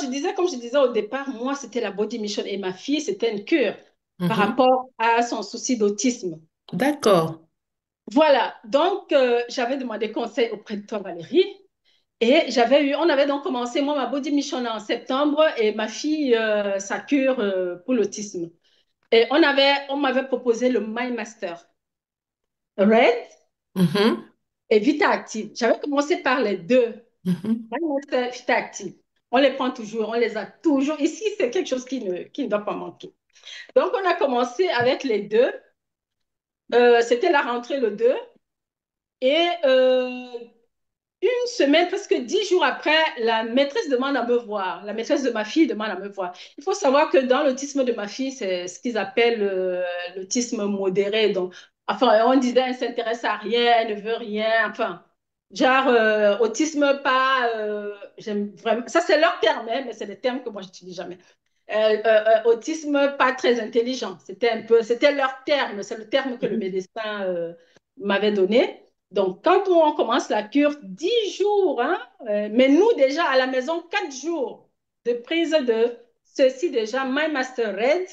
je disais, comme je disais au départ, moi, c'était la body mission et ma fille, c'était une cure par Mhm. rapport à son souci d'autisme. D'accord. Voilà, donc j'avais demandé conseil auprès de toi, Valérie, et on avait donc commencé, moi, ma body mission en septembre et ma fille, sa cure pour l'autisme. Et on m'avait proposé le My Master Red Mhm. et Vita Active. J'avais commencé par les deux, Mhm. My Master, Vita Active. On les prend toujours, on les a toujours. Ici, c'est quelque chose qui ne doit pas manquer. Donc, on a commencé avec les deux. C'était la rentrée le 2. Et une semaine, presque 10 jours après, la maîtresse demande à me voir. La maîtresse de ma fille demande à me voir. Il faut savoir que dans l'autisme de ma fille, c'est ce qu'ils appellent l'autisme modéré. Donc, enfin, on disait, elle ne s'intéresse à rien, elle ne veut rien. Enfin, genre, autisme pas. J'aime vraiment. Ça, c'est leur terme, hein, mais c'est des termes que moi, je n'utilise jamais. Autisme pas très intelligent. C'était leur terme, c'est le terme que le Mhm. médecin m'avait donné. Donc, quand on commence la cure, 10 jours, hein, mais nous déjà à la maison, 4 jours de prise de ceci déjà, My Master Red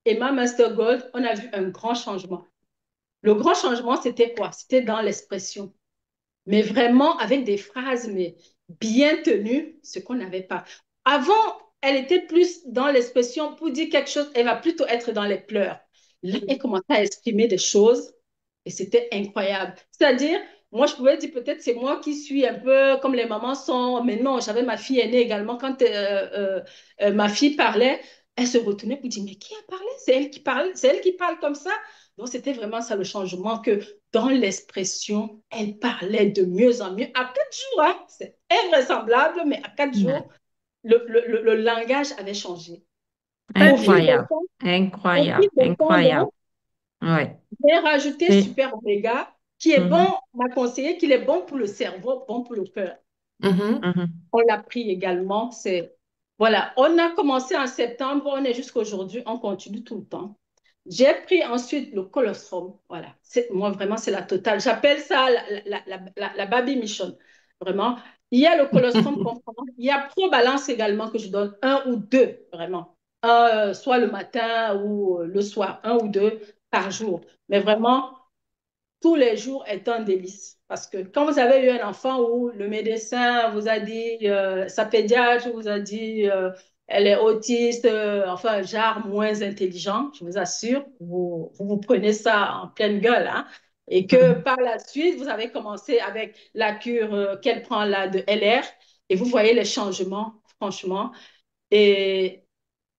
et My Master Gold, on a vu un grand changement. Le grand changement, c'était quoi? C'était dans l'expression, mais vraiment avec des phrases mais bien tenues, ce qu'on n'avait pas. Avant, elle était plus dans l'expression pour dire quelque chose, elle va plutôt être dans les pleurs. Là, elle commençait à exprimer des choses et c'était incroyable. C'est-à-dire, moi, je pouvais dire peut-être c'est moi qui suis un peu comme les mamans sont, mais non, j'avais ma fille aînée également. Quand ma fille parlait, elle se retenait pour dire, mais qui a parlé? C'est elle qui parle, c'est elle qui parle comme ça. Donc, c'était vraiment ça le changement que dans l'expression, elle parlait de mieux en mieux. À 4 jours, hein, c'est invraisemblable, mais à quatre Mhm. jours, le langage avait changé. Au fil des Incroyable, temps, au fil incroyable, des temps, incroyable. donc, Ouais. j'ai rajouté Et- Super Oméga, qui est bon, Mhm. on m'a conseillé qu'il est bon pour le cerveau, bon pour le cœur. Mhm. Mhm. On l'a pris également. Voilà, on a commencé en septembre, on est jusqu'aujourd'hui, on continue tout le temps. J'ai pris ensuite le colostrum. Voilà, moi vraiment, c'est la totale. J'appelle ça la baby mission. Vraiment. Il y a le colostrum qu'on prend. Il y a ProBalance également que je donne un ou deux, vraiment. Soit le matin ou le soir, un ou deux par jour. Mais vraiment, tous les jours est un délice. Parce que quand vous avez eu un enfant où le médecin vous a dit, sa pédiatre vous a dit, elle est autiste, enfin, genre moins intelligent, je vous assure, vous prenez ça en pleine gueule. Hein, et que Mhm. par la suite, vous avez commencé avec la cure qu'elle prend là de LR et vous voyez les changements, franchement. Et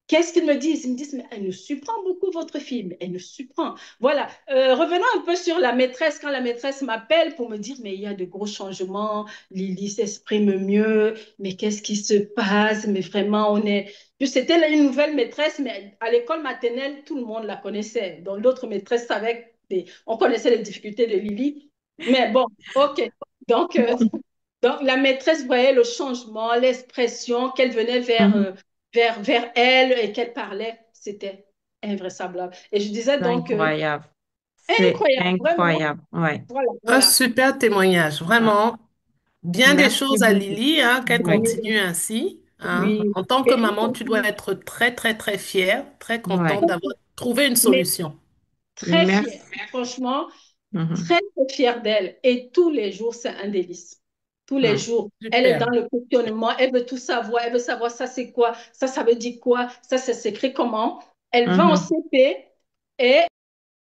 qu'est-ce qu'ils me disent? Ils me disent, mais elle nous surprend beaucoup, votre fille, mais elle nous surprend. Voilà. Revenons un peu sur la maîtresse. Quand la maîtresse m'appelle pour me dire, mais il y a de gros changements, Lily s'exprime mieux, mais qu'est-ce qui se passe? Mais vraiment, on est. C'était une nouvelle maîtresse, mais à l'école maternelle, tout le monde la connaissait. Donc, d'autres maîtresses savaient, on connaissait les difficultés de Lily. Mais bon, OK. Donc, la maîtresse voyait le changement, l'expression, qu'elle venait Mhm. vers elle et qu'elle parlait. C'était invraisemblable. Et je disais C'est donc, incroyable. C'est incroyable, vraiment. incroyable. Ouais. Voilà, Un voilà. super témoignage, Ah, vraiment. Bien des merci choses à beaucoup. Lily, hein, qu'elle Oui, continue ainsi, hein. oui. En tant que Et elle maman, tu dois continue. être très, très, très fière, très Très, contente d'avoir trouvé une mais solution. très fière. Merci. Franchement, Mhm. très, très fière d'elle. Et tous les jours, c'est un délice. Tous les Mhm. jours. Elle est dans Super. le questionnement. Elle veut tout savoir. Elle veut savoir ça, c'est quoi. Ça veut dire quoi. Ça s'écrit comment. Elle va en Mhm. CP et